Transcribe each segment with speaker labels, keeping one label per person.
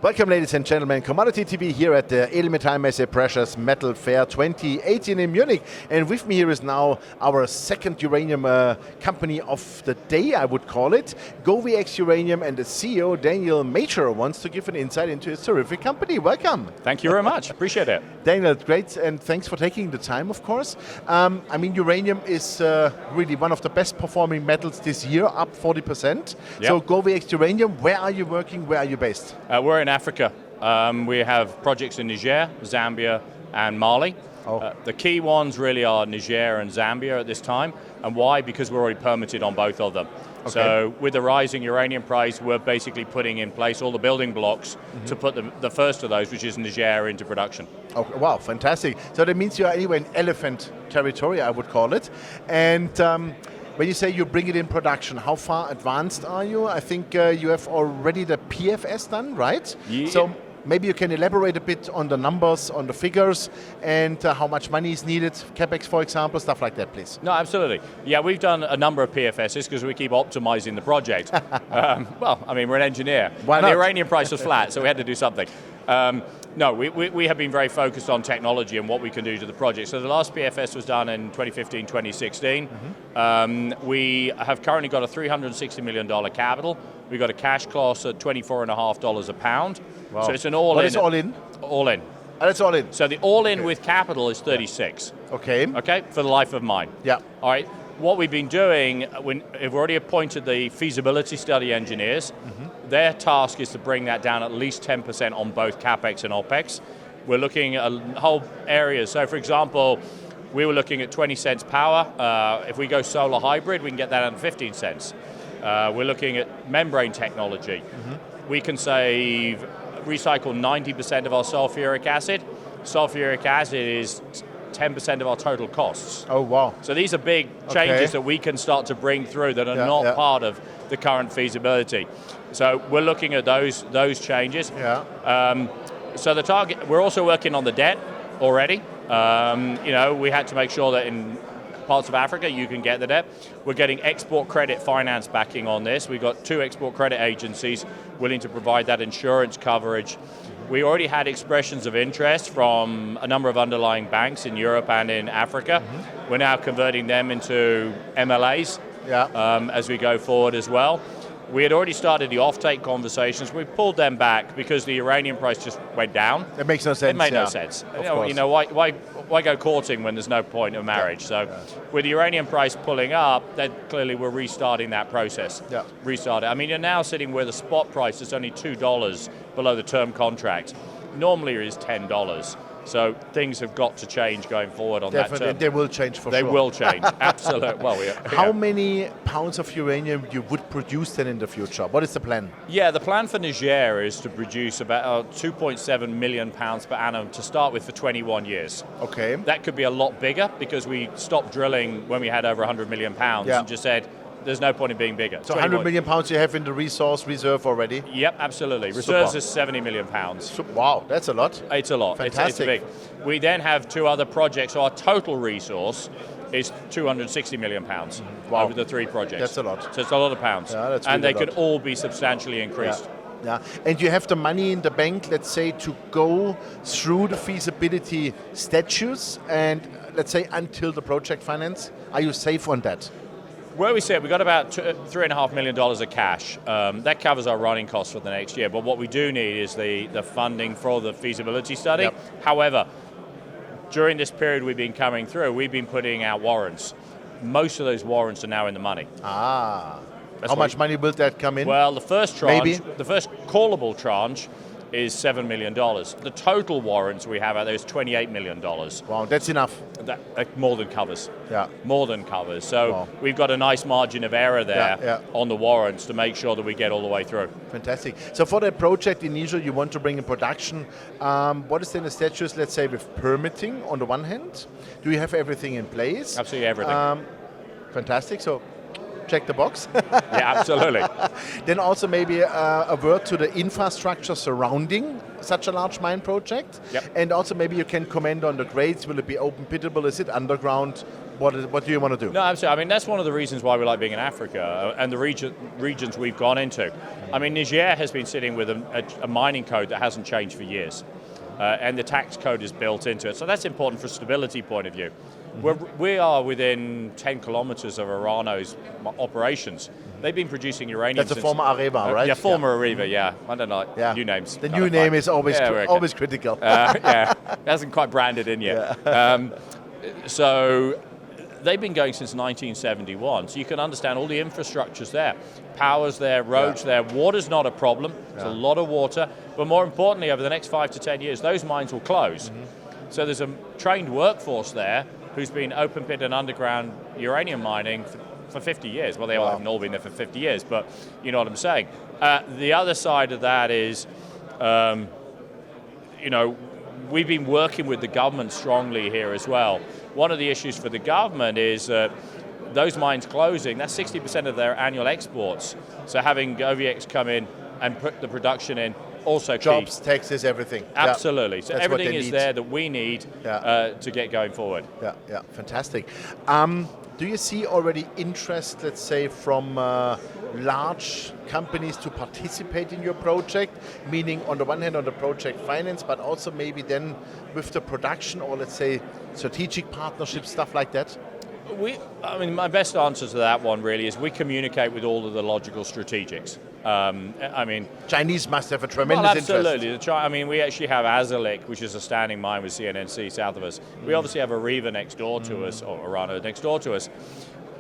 Speaker 1: Welcome, ladies and gentlemen. Commodity TV here at the Edelmetallmesse Precious Metal Fair 2018 in Munich. And with me here is now our second uranium company of the day, I would call it. GoviEx Uranium, and the CEO, Daniel Major, wants to give an insight into his terrific company. Welcome.
Speaker 2: Thank you very much. Appreciate it.
Speaker 1: Daniel, great, and thanks for taking the time, of course. I mean, uranium is really one of the best performing metals this year, up 40%.
Speaker 2: Yep.
Speaker 1: So GoviEx Uranium, where are you working? Where are you based?
Speaker 2: We're in Africa. We have projects in Niger, Zambia, and Mali. The key ones really are Niger and Zambia at this time. And why? Because we're already permitted on both of them. Okay. So with the rising uranium price, we're basically putting in place all the building blocks to put the first of those, which is Niger, into production.
Speaker 1: Oh, wow, fantastic. So that means you are anyway in elephant territory, I would call it. And when you say you bring it in production, how far advanced are you? I think you have already the PFS done, right?
Speaker 2: Yeah.
Speaker 1: So maybe you can elaborate a bit on the numbers, on the figures, and how much money is needed, CapEx, for example, stuff like that, please.
Speaker 2: No, absolutely. Yeah, we've done a number of PFSs because we keep optimizing the project. Well, I mean, we're an engineer.
Speaker 1: Why not?
Speaker 2: The uranium price was flat, so we had to do something. No, we have been very focused on technology and what we can do to the project. So the last PFS was done in 2015, 2016. We have currently got a $360 million capital. We've got a cash cost at $24.50 a pound.
Speaker 1: Wow.
Speaker 2: So it's an all-in.
Speaker 1: What is all-in?
Speaker 2: All-in.
Speaker 1: That's all-in.
Speaker 2: So the all-in with capital is 36.
Speaker 1: Okay.
Speaker 2: Okay, for the life of mine.
Speaker 1: Yeah.
Speaker 2: All right. What we've been doing, we've already appointed the feasibility study engineers. Their task is to bring that down at least 10% on both CapEx and OpEx. We're looking at a whole area. So for example, we were looking at 20 cents power. If we go solar hybrid, we can get that at 15 cents. We're looking at membrane technology. We can recycle 90% of our sulfuric acid. Sulfuric acid is 10% of our total costs.
Speaker 1: Oh, wow.
Speaker 2: So these are big changes that we can start to bring through that are not part of the current feasibility. So we're looking at those changes.
Speaker 1: Yeah.
Speaker 2: So the target, we're also working on the debt already. We had to make sure that in parts of Africa you can get the debt. We're getting export credit finance backing on this. We've got 2 export credit agencies willing to provide that insurance coverage. We already had expressions of interest from a number of underlying banks in Europe and in Africa. We're now converting them into MLAs as we go forward as well. We had already started the offtake conversations. We pulled them back because the uranium price just went down.
Speaker 1: It makes no sense.
Speaker 2: It made no sense. Why go courting when there's no point of marriage? With the uranium price pulling up, then clearly we're restarting that process. Restart it. I mean, you're now sitting where the spot price is only $2 below the term contract. Normally it is $10. So things have got to change going forward on that term.
Speaker 1: They will change for sure.
Speaker 2: They will change, absolutely. Well,
Speaker 1: How many pounds of uranium you would produce then in the future? What is the plan?
Speaker 2: Yeah, the plan for Niger is to produce about 2.7 million pounds per annum to start with for 21 years.
Speaker 1: Okay.
Speaker 2: That could be a lot bigger because we stopped drilling when we had over 100 million pounds and just said, there's no point in being bigger.
Speaker 1: So 100 million pounds you have in the reserve already?
Speaker 2: Yep, absolutely. Reserves is 70 million pounds.
Speaker 1: Wow, that's a lot.
Speaker 2: It's a lot.
Speaker 1: Fantastic.
Speaker 2: It's big. We then have 2 other projects. So our total resource is 260 million pounds over the 3 projects.
Speaker 1: That's a lot.
Speaker 2: So it's a lot of pounds.
Speaker 1: Yeah, that's
Speaker 2: and
Speaker 1: really
Speaker 2: they could all be substantially increased.
Speaker 1: Yeah. And you have the money in the bank, let's say, to go through the feasibility stages and, let's say, until the project finance. Are you safe on that?
Speaker 2: Where we sit, we've got about $3.5 million of cash. That covers our running costs for the next year, but what we do need is the funding for the feasibility study. However, during this period we've been coming through, we've been putting out warrants. Most of those warrants are now in the money.
Speaker 1: How much money will that come in?
Speaker 2: Well, the first tranche, the first callable tranche is $7 million. The total warrants we have out there is $28 million.
Speaker 1: Wow, that's enough.
Speaker 2: That more than covers.
Speaker 1: Yeah.
Speaker 2: More than covers. So we've got a nice margin of error there on the warrants to make sure that we get all the way through.
Speaker 1: Fantastic. So for that project initially you want to bring in production, what is then the status, let's say, with permitting on the one hand? Do you have everything in place?
Speaker 2: Absolutely everything.
Speaker 1: Fantastic. So check the box.
Speaker 2: Yeah, absolutely.
Speaker 1: Then also maybe a word to the infrastructure surrounding such a large mine project?
Speaker 2: Yep.
Speaker 1: And also maybe you can comment on the grades. Will it be open pittable? Is it underground? What do you want to do?
Speaker 2: No, absolutely. I mean, that's one of the reasons why we like being in Africa and the regions we've gone into. I mean, Niger has been sitting with a mining code that hasn't changed for years. And the tax code is built into it. So that's important from a stability point of view. We are within 10 kilometers of Orano's operations. They've been producing uranium.
Speaker 1: That's a former Areva, right?
Speaker 2: Yeah, former Areva, yeah. I don't know, new names.
Speaker 1: The new name is always always critical.
Speaker 2: Yeah, it hasn't quite branded in yet.
Speaker 1: Yeah.
Speaker 2: So they've been going since 1971, so you can understand all the infrastructure's there. Power's there, roads there, water's not a problem. There's a lot of water, but more importantly, over the next 5 to 10 years, those mines will close. So there's a trained workforce there who's been open pit and underground uranium mining for 50 years. Well, they all haven't all been there for 50 years, but you know what I'm saying. The other side of that is, we've been working with the government strongly here as well. One of the issues for the government is those mines closing, that's 60% of their annual exports. So having GoviEx come in and put the production in, also
Speaker 1: jobs,
Speaker 2: key.
Speaker 1: taxes, everything.
Speaker 2: Absolutely. So
Speaker 1: that's
Speaker 2: everything is there that we need to get going forward.
Speaker 1: Yeah, fantastic. Do you see already interest, let's say, from large companies to participate in your project? Meaning, on the one hand, on the project finance, but also maybe then with the production or, let's say, strategic partnerships, stuff like that?
Speaker 2: My best answer to that one really is we communicate with all of the logical strategics.
Speaker 1: Chinese must have a tremendous
Speaker 2: absolutely.
Speaker 1: interest.
Speaker 2: We actually have Azalik, which is a standing mine with CNNC south of us. We obviously have Areva next door to us, or Orano next door to us.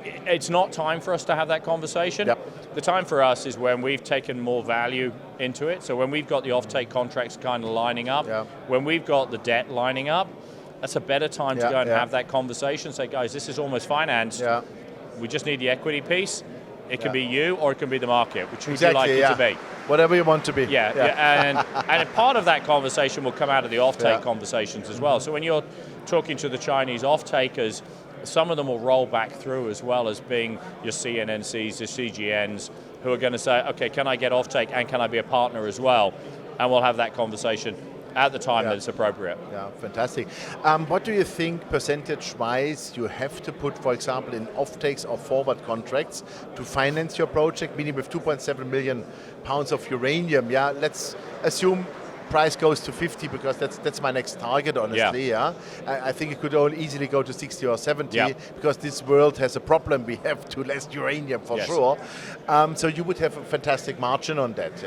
Speaker 2: It's not time for us to have that conversation. The time for us is when we've taken more value into it. So when we've got the offtake contracts kind of lining up, when we've got the debt lining up, that's a better time to go and have that conversation. Say, guys, this is almost financed. We just need the equity piece. It can be you or it can be the market, which would you like it to be.
Speaker 1: Whatever you want to be.
Speaker 2: And part of that conversation will come out of the offtake conversations as well. So when you're talking to the Chinese off-takers, some of them will roll back through as well as being your CNNCs, your CGNs, who are going to say, okay, can I get offtake and can I be a partner as well? And we'll have that conversation at the time that it's appropriate.
Speaker 1: Yeah, fantastic. What do you think percentage-wise you have to put, for example, in offtakes or forward contracts to finance your project, meaning with 2.7 million pounds of uranium? Yeah, let's assume price goes to 50 because that's my next target, honestly. I think it could only easily go to 60 or 70 because this world has a problem. We have too less uranium for sure. So you would have a fantastic margin on that.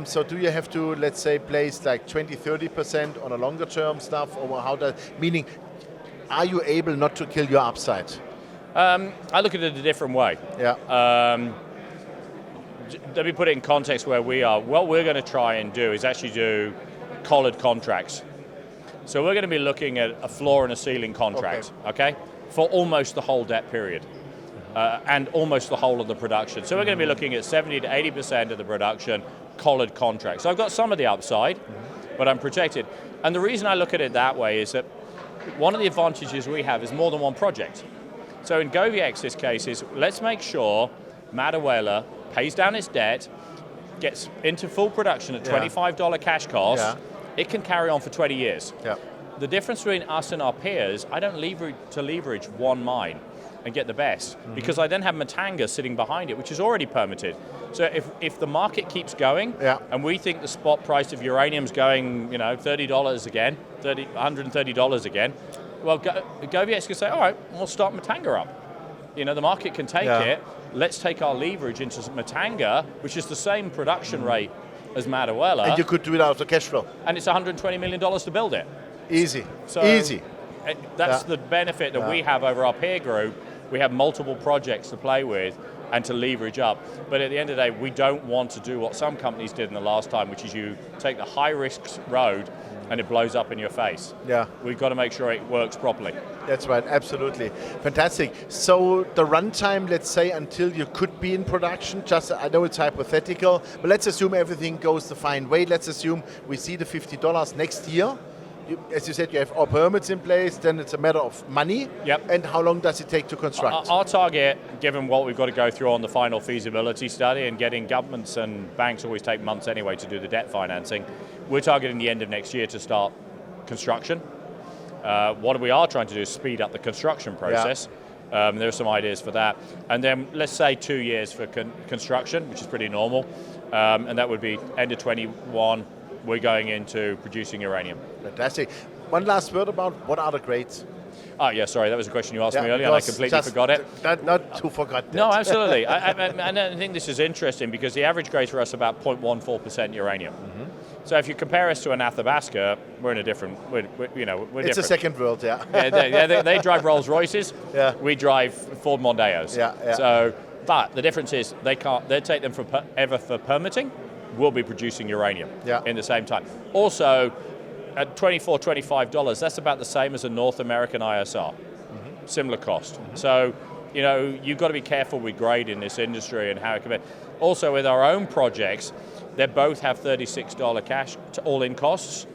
Speaker 1: So do you have to, let's say, place like 20-30% on a longer term stuff, or how that, meaning are you able not to kill your upside?
Speaker 2: I look at it a different way. Let me put it in context where we are. What we're going to try and do is actually do collared contracts. So we're going to be looking at a floor and a ceiling contract, okay, for almost the whole debt period and almost the whole of the production. So we're going to be looking at 70 to 80% of the production collared contracts. So I've got some of the upside, but I'm protected. And the reason I look at it that way is that one of the advantages we have is more than one project. So in GoviEx's case is let's make sure Madawaela pays down its debt, gets into full production at $25 cash cost, it can carry on for 20 years. The difference between us and our peers, I don't leverage one mine and get the best, because I then have Matanga sitting behind it, which is already permitted. So if the market keeps going, and we think the spot price of uranium's going, $30 again, $130 again, well, GoviEx can say, all right, we'll start Matanga up. The market can take it. Let's take our leverage into Matanga, which is the same production rate as Madawaela.
Speaker 1: And you could do it out of the cash flow.
Speaker 2: And it's $120 million to build it.
Speaker 1: Easy.
Speaker 2: So
Speaker 1: easy.
Speaker 2: That's the benefit that we have over our peer group. We have multiple projects to play with and to leverage up. But at the end of the day, we don't want to do what some companies did in the last time, which is you take the high-risk road and it blows up in your face. We've got to make sure it works properly.
Speaker 1: That's right, absolutely. Fantastic. So the runtime, let's say, until you could be in production, I know it's hypothetical, but let's assume everything goes the fine way. Let's assume we see the $50 next year. As you said, you have all permits in place, then it's a matter of money. And how long does it take to construct?
Speaker 2: Our target, given what we've got to go through on the final feasibility study, and getting governments and banks always take months anyway to do the debt financing, We're targeting the end of next year to start construction. What we are trying to do is speed up the construction process. There are some ideas for that. And then let's say 2 years for construction, which is pretty normal. And that would be end of 21, we're going into producing uranium.
Speaker 1: Fantastic. One last word about what are the grades?
Speaker 2: Oh, yeah, sorry, that was a question you asked me earlier, and I completely forgot it.
Speaker 1: Not to forget that.
Speaker 2: No, absolutely. And I think this is interesting because the average grade for us is about 0.14% uranium. So if you compare us to an Athabasca, we're in a different, we're
Speaker 1: It's
Speaker 2: different.
Speaker 1: a second world, yeah.
Speaker 2: They drive Rolls Royces, we drive Ford Mondeos. So, but the difference is they take them forever for permitting, we'll be producing uranium in the same time. Also, at $24, $25, that's about the same as a North American ISR. Similar cost. So, you've got to be careful with grade in this industry and how it can be. Also, with our own projects, they both have $36 cash to all-in costs.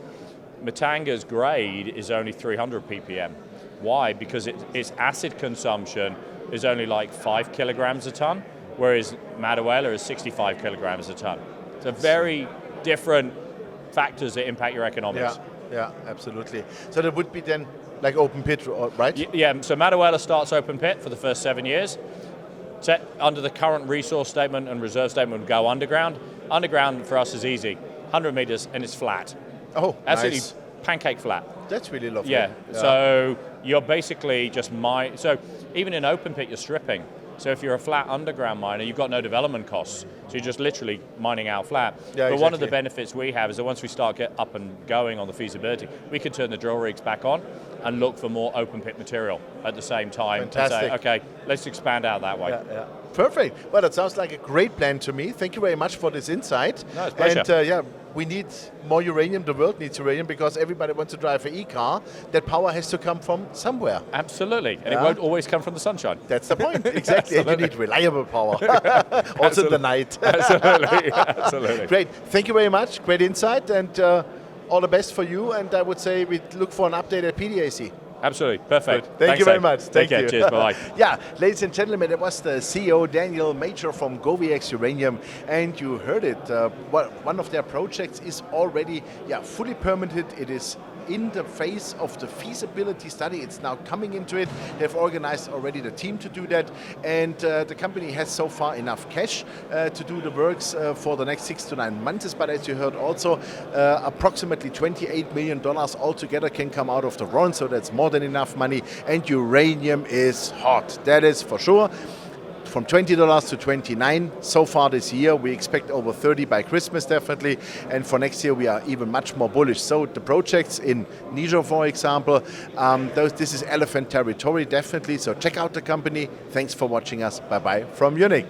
Speaker 2: Matanga's grade is only 300 ppm. Why? Because its acid consumption is only like 5 kilograms a ton, whereas Madahuela is 65 kilograms a ton. So very different factors that impact your economics.
Speaker 1: Yeah, absolutely. So that would be then like open pit, right?
Speaker 2: Yeah, so Madahuela starts open pit for the first 7 years. Set under the current resource statement and reserve statement would go underground. Underground for us is easy, 100 meters and it's flat.
Speaker 1: Oh,
Speaker 2: absolutely
Speaker 1: nice.
Speaker 2: Pancake flat.
Speaker 1: That's really lovely.
Speaker 2: Yeah. So you're basically just so even in open pit you're stripping. So if you're a flat underground miner, you've got no development costs. So you're just literally mining out flat. But one of the benefits we have is that once we start get up and going on the feasibility, we can turn the drill rigs back on and look for more open pit material at the same time.
Speaker 1: Fantastic.
Speaker 2: And say, okay, let's expand out that way.
Speaker 1: Perfect. Well, that sounds like a great plan to me. Thank you very much for this insight.
Speaker 2: No, it's a pleasure.
Speaker 1: And we need more uranium. The world needs uranium because everybody wants to drive an e-car. That power has to come from somewhere.
Speaker 2: Absolutely. And it won't always come from the sunshine.
Speaker 1: That's the point. Exactly. And you need reliable power. Also in the night.
Speaker 2: Absolutely. Absolutely.
Speaker 1: Great. Thank you very much. Great insight. And all the best for you. And I would say we look for an update at PDAC.
Speaker 2: Absolutely. Perfect.
Speaker 1: Thank you very much.
Speaker 2: Take care. Cheers. Bye-bye.
Speaker 1: Yeah, ladies and gentlemen, it was the CEO, Daniel Major from GoviEx Uranium, and you heard it. One of their projects is already fully permitted. It is in the phase of the feasibility study. It's now coming into it. They've organized already the team to do that, and the company has so far enough cash to do the works for the next 6 to 9 months. But as you heard also, approximately $28 million altogether can come out of the run, so that's more than enough money, and uranium is hot. That is for sure. From $20 to $29 so far this year. We expect over 30 by Christmas definitely, and for next year we are even much more bullish. So the projects in Niger, for example, this is elephant territory definitely, so check out the company. Thanks for watching us. Bye-bye from Munich.